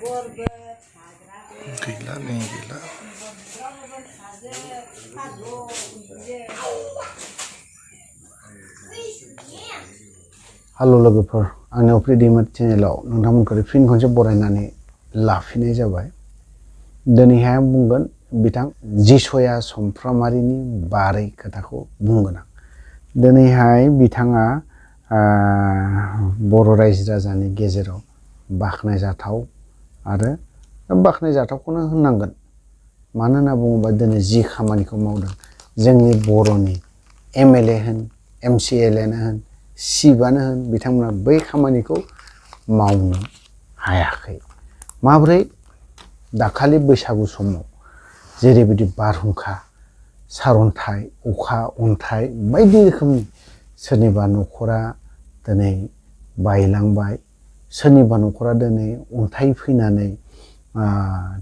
गैला नै गैला हेलो लोगोफोर आंनि अफ्रि दैमारि चेनेलाव नोंथांमोनखौ फिन खनसे बरायनानै लाफिननाय जाबाय। दिनैहाय आं बुंगोन बिथां जिसया समफ्रामारिनि बारै खोथाखौ बुंगोन आं। दिनैहाय बिथाङा बर' रायजो राजानि गेजेराव बाख्नायजाथाव आरो बाख्नायजाथावखौनो होननांगोन। मानो होनना बुङोबा दिनै जि खामानिखौ मावदों जोंनि बर'नि एमएलए होन एमसिएलए होन सिबानो होन बिथांमोना बै खामानिखौ मावनो हायाखै। माब्रै दाखालि बैसागु समाव जेरैबायदि बारहुंखा सारअन्थाइ अखा अन्थाइ बायदि रोखोमनि सोरनिबा न'खरा दिनै बायलांबाय, सोरनिबा न'खरा दिनै अन्थाइ फैनानै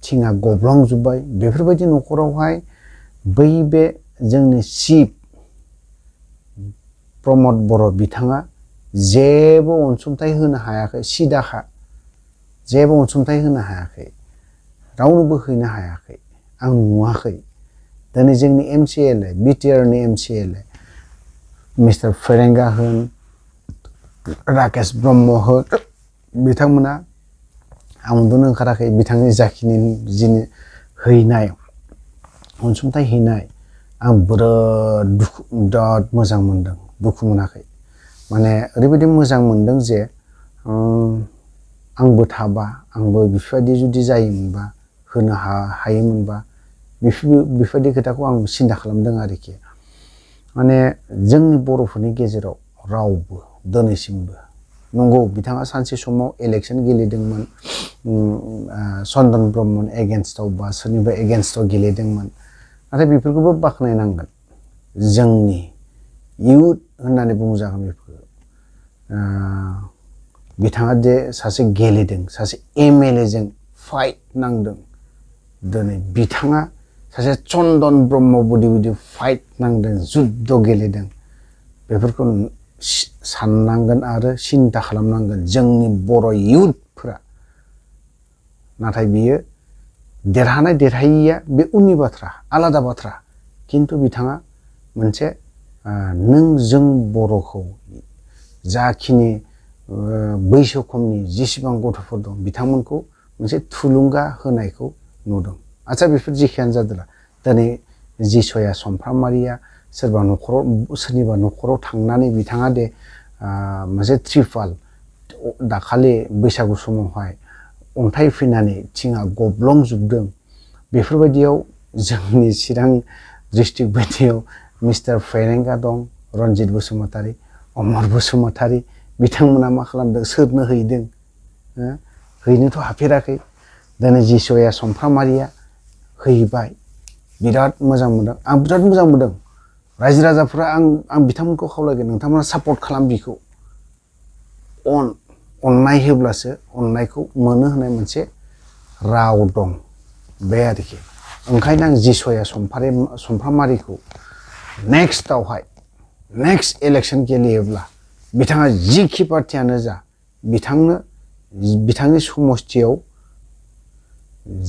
थिङा गब्लंजोब्बाय। बेफोरबायदि न'खरावहाय बै बे जोंनि चिफ प्रमद बर' बिथाङा जेबो अनसुंथाइ होनो हायाखै। सिदाखा जेबो अनसुंथाइ होनो हायाखै, रावनोबो हैनो हायाखै। आं नुवाखै। दिनै जोंनि एमसिएलए बिटिआरनि एमसिएलए मिस्टार फेरेंगा होन राकेश ब्रह्म होन बिथांमोना आं उन्दुनो ओंखाराखै। बिथांनि जाखिनि हैनाय अनसुंथाइ हैनाय आं बिराद मोजां मोनदों, दुखु मोनाखै। माने ओरैबायदि मोजां मोनदों जे आंबो थाबा आंबो बेफोरबायदि जुदि जायोमोनबा होनो हायोमोनबा बेफोरबायदि खोथाखौ आं सिन्था खालामदों आरोखि। माने जोंनि बर'फोरनि गेजेराव रावबो दिनैसिमबो नंगौ बिथाङा सानसे समाव इलेक्सन गेलेदोंमोन, चन्दन ब्रह्मनि एगेन्स्टआव बा सोरनिबा एगेन्स्टआव गेलेदोंमोन। नाथाय बेफोरखौबो बाख्नायनांगोन। जोंनि इयुथ होननानै बुंजागोन बेफोरखौ। बिथाङा जे सासे गेलेदों, सासे एमएलए जों फाइट नांदों। दिनै बिथाङा सासे चन्दन ब्रह्म बायदि फाइट नांदों, जुद्ध गेलेदों। बेफोरखौ साननांगोन आरो सिन्था खालामनांगोन जोंनि बर' इयुथफोरा। नाथाय बियो देरहानाय देरहायैया बे उननि बाथ्रा, आलादा बाथ्रा। खिन्थु बिथाङा मोनसे नों जों बर'खौ जाखिनि बैसो खमनि जेसेबां गथ'फोर दं बिथांमोनखौ मोनसे थुलुंगा होनायखौ नुदों। आच्छा बेफोर जेखियानो जादोंला दिनै जिसया समफ्रामारिया सोरनिबा न'खराव थांनानै बिथाङा दे मोनसे त्रिपाल दाखालि बैसागु समावहाय अन्थाइ फैनानै थिङा गब्लंजोबदों। बेफोरबायदियाव जोंनि चिरां डिस्ट्रिक्ट बायदियाव मिस्टार फेरेंगा दं, रनजित बसुमतारी, अमर बसुमतारी बिथांमोना मा खालामदों? सोरनो हैदों? हैनोथ' हाफेराखै। दिनै जिसया समफ्रामारिया हैबाय। बिराद मोजां मोनदों, आं बिराद मोजां मोनदों। रायजो राजाफोरा आं बिथांमोनखौ खावलायगोन नोंथांमोना सापर्ट खालाम बिखौ। अननाय होब्लासो अननायखौ मोनो होननाय मोनसे राव दं बे आरोखि। ओंखायनो आं जिसया समफ्रामारिखौ नेक्स्ट इलेक्सन गेलेयोब्ला बिथाङा जिखि पार्टियानो जा बिथांनि समस्थियाव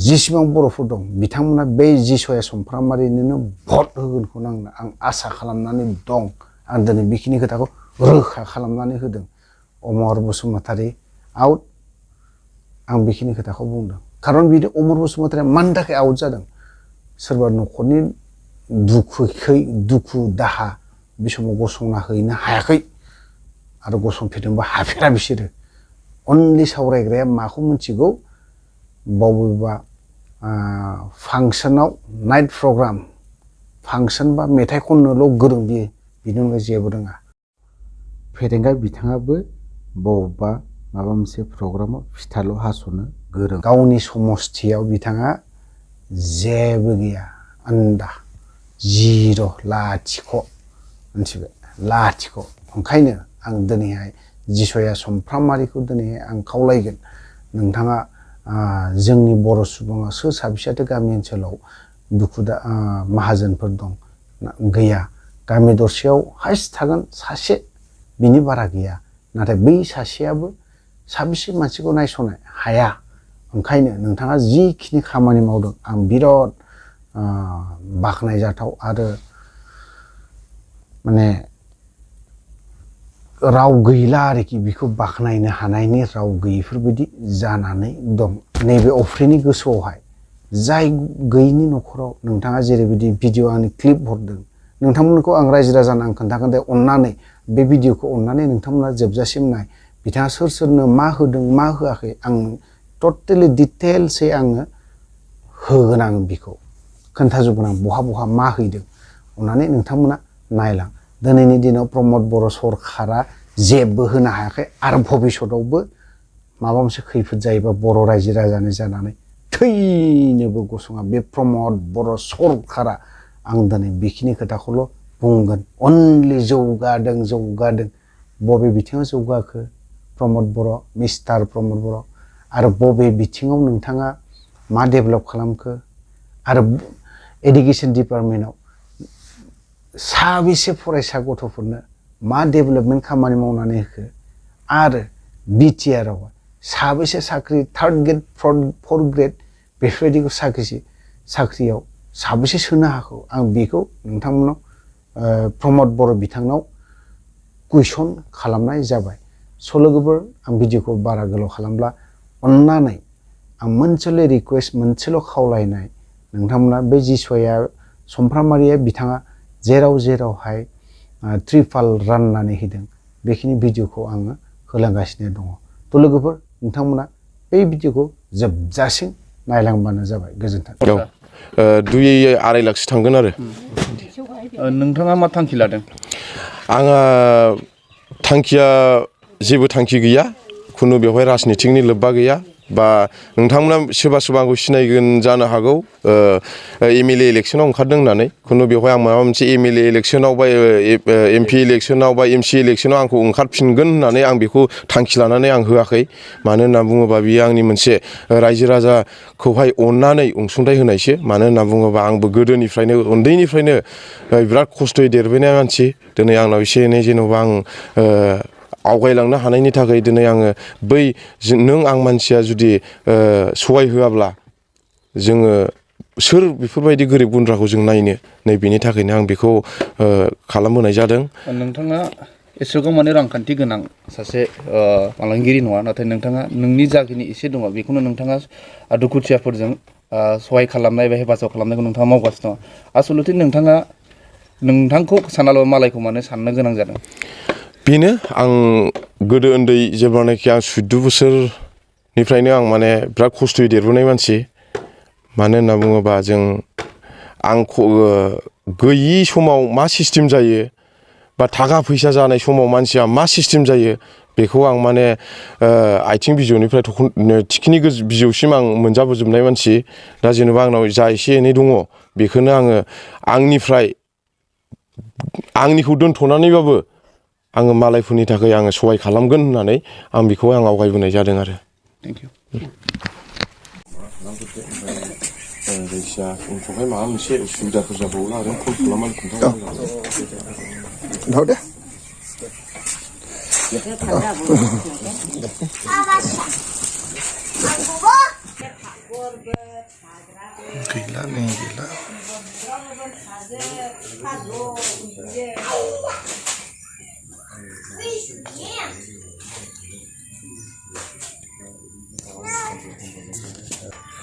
जेसेबां बर'फोर दं बिथांमोना बे जिसया समफ्रामारिनोनो भट होगोनखौ आं आसा खालामनानै दं। आं दिनै बेखिनि खोथाखौ रोखा खालामनानै होदों। अमर बसुमतारी आउट, आं बेखिनि खोथाखौ बुंदों। खारन बिदि अमर बसुमतारीया मानि थाखाय आउट जादों? सोरबा न'खरनि दुखु दाहा बे समाव गसंना हैनो हायाखै आरो गसंफेरनोबो हाफेरा बिसोरो। अनलि सावरायग्राया माखौ मिथिगौ? बबेबा फांसनाव नाइट प्रग्राम फांसन बा मेथाइ खननोल' गोरों बियो, बिनि अनगायै जेबो रोङा। फेरेंगा बिथाङाबो बबेबा माबा मोनसे प्रग्रामाव फिथाल' हास'नो गोरों। गावनि समस्थियाव बिथाङा जेबो गैया, आन्दा, जिर', लाथिख', मिथिबाय, लाथिख'। ओंखायनो आं दिनैहाय जिसया समफ्रामारिखौ दिनैहाय आं खावलायगोन नोंथाङा जोंनि बर' सुबुङा सोर साबेसेयाथो गामि ओनसोलाव माहाजोनफोर दं? गैया। गामि दरसेयाव हाइस्ट थागोन सासे, बिनि बारा गैया। नाथाय बै सासेयाबो साबेसे मानसिखौ नायस'नो हाया। ओंखायनो नोंथाङा जिखिनि खामानि मावदों आं बिराद बाख्नायजाथाव आरो माने राव गैला आरोखि बेखौ बाख्नायनो हानायनि राव गैयिफोरबायदि जानानै दं नैबे अफ्रिनि गोसोआवहाय जाय गैयिनि न'खराव नोंथाङा जेरैबायदि भिडिअ आंनि क्लिप हरदों नोंथांमोनखौ आं रायजो राजानो आं खोन्थागोन दे अननानै बे भिडिअखौ अननानै नोंथांमोना जोबजासिम नाय बिथाङा सोर सोरनो मा होदों मा होआखै आं टटेलि डिटेल्सै आङो होगोन आं बेखौ खोन्थाजोबगोन आं बहा बहा मा हैदों अननानै नोंथांमोना नायलां दिनैनि दिनाव प्रमद बर' सरकारा जेबो होनो हायाखै आरो भबिष्यतआवबो माबा मोनसे खैफोद जायोबा बर' रायजो राजानि जानानै थैनोबो गसङा बे प्रमद बर' सरकारा आं दिनै बेखिनि खोथाखौल' बुंगोन अनलि जौगादों बबे बिथिङाव जौगाखो प्रमद बर' मिस्टार प्रमद बर' आरो बबे बिथिङाव नोंथाङा मा डेभेलप खालामखो आरो एडुकेशन डिपार्टमेन्टआव साबेसे फरायसा गथ'फोरनो मा डेभेलपमेन्ट खामानि मावनानै होखो आरो बिटिआर आव साबेसे साख्रि थार्ड ग्रेड फर्थ ग्रेड बेफोरबायदिखौ साख्रियाव साबेसे सोनो हाखौ आं बेखौ नोंथांमोनाव प्रमद बर' बिथांनाव कुइसन खालामनाय जाबाय सल'गोबर आं भिडिअखौ बारा गोलाव खालामब्ला अननानै आं मोनसेल' रिक्वेस्ट मोनसेल' खावलायनाय नोंथांमोना बे जिसुआ समफ्रामारिया बिथाङा जेरावहाय ट्रिपाल राननानै होदों बेखिनि भिडिअखौ आङो होलांगासिनो दङ थ' लोगोफोर नोंथांमोना बे भिडिअखौ जोबजासिम नायलांबानो जाबाय गोजोन्थों 2-2.5 लाखसो थांगोन आरो नोंथाङा मा थांखि लादों आंहा थांखिया जेबो थांखि गैया खुनु बेवहाय राजनितिकनि लोब्बा गैया बा नोंथांमोना सोरबा आंखौ सिनायगोन जानो हागौ एमएलए इलेक्सनाव ओंखारदों होननानै खुनु बेवहाय आं माबा मोनसे एमएलए इलेक्सनाव बा एमपि इलेक्सनाव बा एमसि इलेक्सनाव आंखौ ओंखारफिनगोन होननानै आं बेखौ थांखि लानानै आं होआखै मानो होनना बुङोबा बियो आंनि मोनसे रायजो राजाखौहाय अननानै अनसुंथाइ होनायसो मानो होनना बुङोबा आंबो गोदोनिफ्रायनो उन्दैनिफ्रायनो बिराद खस्थ'यै देरबोनाय मानसि दिनै आंनाव एसे एनै जेन'बा आं आवगायलांनो हानायनि थाखाय दिनै आङो बै नों आं मानसिया जुदि सहाय होआब्ला जोङो सोर बेफोरबायदि गोरिब गुन्द्राखौ जों नायनो नै बेनि थाखायनो आं बेखौ खालामहोनाय जादों नोंथाङा एसेबां माने रांखान्थि गोनां सासे फालांगिरि नङा नाथाय नोंथाङा नोंनि जाखिनि एसे दङ बेखौनो नोंथाङा दुखुथियाफोरजों सहाय खालामनाय बा हेफाजाब खालामनायखौ नोंथाङा मावगासिनो दङ आसलथे नोंथांखौ सानाल' मालायखौ मानो साननो गोनां जादों बेनो आं गोदो उन्दै जेब्लानाखि आं 14 बोसोरनिफ्रायनो आं माने बिराद खस्थ'यै देरबोनाय मानसि मानो होनना बुङोबा आं गैयि समाव मा सिस्टेम जायो बा थाखा फैसा जानाय समाव मानसिया मा सिस्टेम जायो बेखौ आं माने आथिं बिजौनिफ्राय थिखिनि बिजौसिम आं मोनजाबोजोबनाय मानसि दा जेनेबा आंनाव जा एसे एनै दङ बेखौनो आङो आंनिखौ दोनथ'नानैबाबो आङो मालायफोरनि थाखाय आङो सहाय खालामगोन होननानै आं बेखौ आवगायबोनाय जादों आरो थेंक इउ जायखिया उनफ्रावहाय माबा मोनसे उसुबिदाफोर जाबावोब्ला आरो कल खालामनानै खोन्थाहरदो गैला नै गैला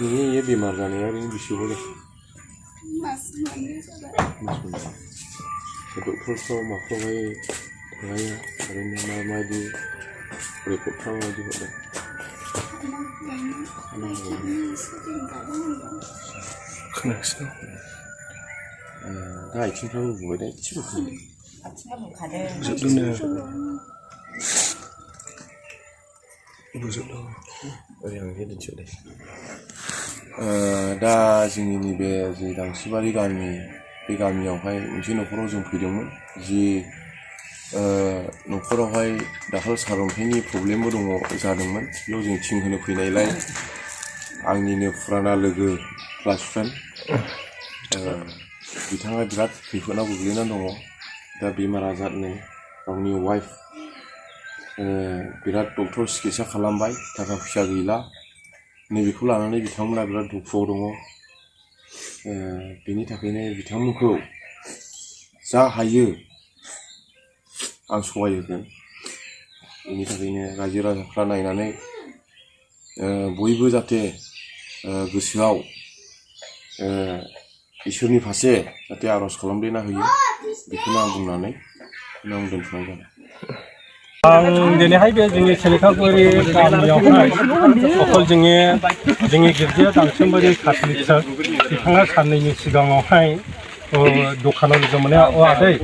नोंनि ये बेमार जानाया ओरैनो बेसेबां जाखो डक्टरफ्राव माफ्रावहाय थांनाया ओरैनो माबायदि रिपर्टफ्रा माबायदि हरदों खोनागासिनो दा आथिंफ्राबो बुबाय दा एसेबो ओरै आं दिन्थियो दे दा जोंनि नैबे जि दांसिबारि गामि बे गामियावहाय मोनसे न'खराव जों फैदोंमोन जि न'खरावहाय दाखाल सारअन्थाइनि प्रब्लेमबो जादोंमोन बेयाव जों थिं होनो फैनायलाय आंनिनो फुराना लोगो क्लास फ्रेन्ड बिथाङा बिराद खैफोदाव गोग्लैनानै दङ दा बेमार आजारनो गावनि वाइफ बिराद डक्टर सिकित्सा खालामबाय थाखा फैसा गैला नैबेखौ लानानै बिथांमोना बिराद दुखुआव दङ बेनि थाखायनो बिथांमोनखौ जा हायो आं सहाय होगोन बेनि थाखायनो रायजो राजाफ्रा नायनानै बयबो जाहाथे गोसोआव इसोरनि फारसे जाहाथे आर'ज खालामदेरना होयो बेखौनो आं बुंनानै आं दोनथ'नाय जाबाय आं दिनैहाय बे जोंनि सेलेखागुरि गामियावहाय अकल जोंनि गिर्जाया दांसोमबारि काथलिक चार्च बिथाङा साननैनि सिगाङावहाय दखानाव लोगो मोनो आदै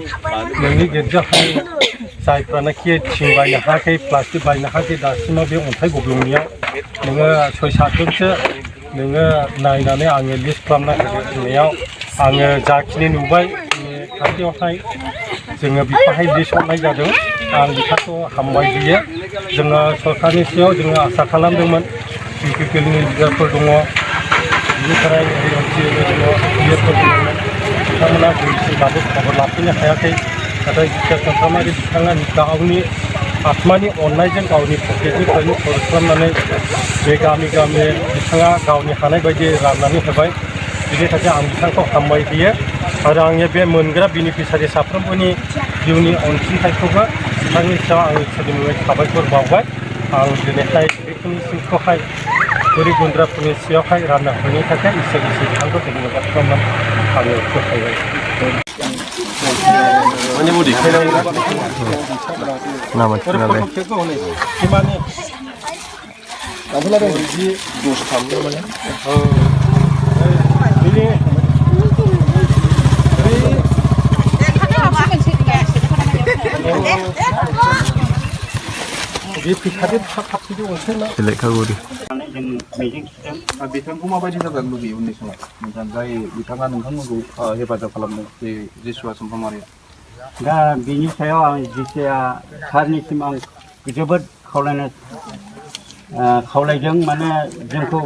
नोंनि गिर्जाहाय जायफ्रानाखि थिं बायनो हायाखै प्लास्टिक बायनो हायाखै दासिमाव बे अन्थाइ गब्लंनियाव नोङो 6-7 जनसो नोङो नायनानै आङो लिस्ट खालामना होनायाव आङो जाखिनि नुबाय खाथियावहाय जोङो बेखौहाय लिस्ट हरनाय जादों आं बिथांखौ हामबाय होयो जोङो सरकारनि सायाव जोङो आसा खालामदोंमोन बिपिपिएलनि लिडारफोर दङ बेनिफ्राय बिएफोर दङ बिथांमोना जोंनिसिमबाबो खबर लाफैनो हायाखै नाथाय बिटिआर सामफ्रामारि बिथाङा गावनि आत्मानि अननायजों गावनि पकेटनिफ्रायनो खरस खालामनानै बे गामि बिथाङा गावनि हानाय बायदि राननानै होबाय बिनि थाखाय आं बिथांखौ हामबाय होयो आरो आंनि बे मोनग्रा बेनिफिसारि साफ्रोमबोनि जिउनि अनसुंथाइखौबो बिथांनि सायाव आंनि सोलिमुङै साबायखर बावबाय आं दिनैहाय बेखिनिसिमखौहाय गोरिब गुन्द्राफोरनि सायावहाय रानना होनायनि थाखाय इसोर बिथांखौ धन्यबाद खालामनानै आङो फोथायबाय सेलेखागुरि बिथांखौ माबायदि जाजानो लुबैयो उननि समाव नोंथां जाय बिथाङा नोंथांमोनखौ हेफाजाब खालामदों बे जिसुआ सामफ्रामारिया दा बिनि सायाव आं जिथिया सारनिसिम आं जोबोद खावलायदों माने जोंखौ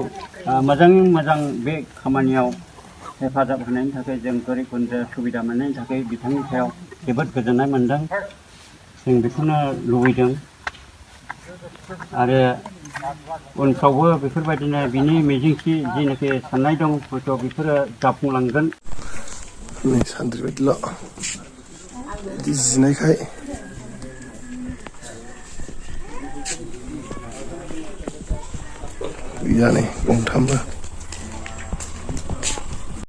मोजाङै मोजां बे खामानियाव हेफाजाब होनायनि थाखाय जों गोरिब गुन्द्रा सुबिदा मोननायनि थाखाय बिथांनि सायाव जोबोद गोजोननाय मोनदों जों बेखौनो लुबैदों आरो उनफ्रावबो बेफोरबायदिनो बिनि मिजिंथि जिनाखि साननाय दं हयथ' बेफोरो जाफुंलांगोन नै सान्द्रि बायदिल' बिदि जिनायखाय गैया नै गंथामबो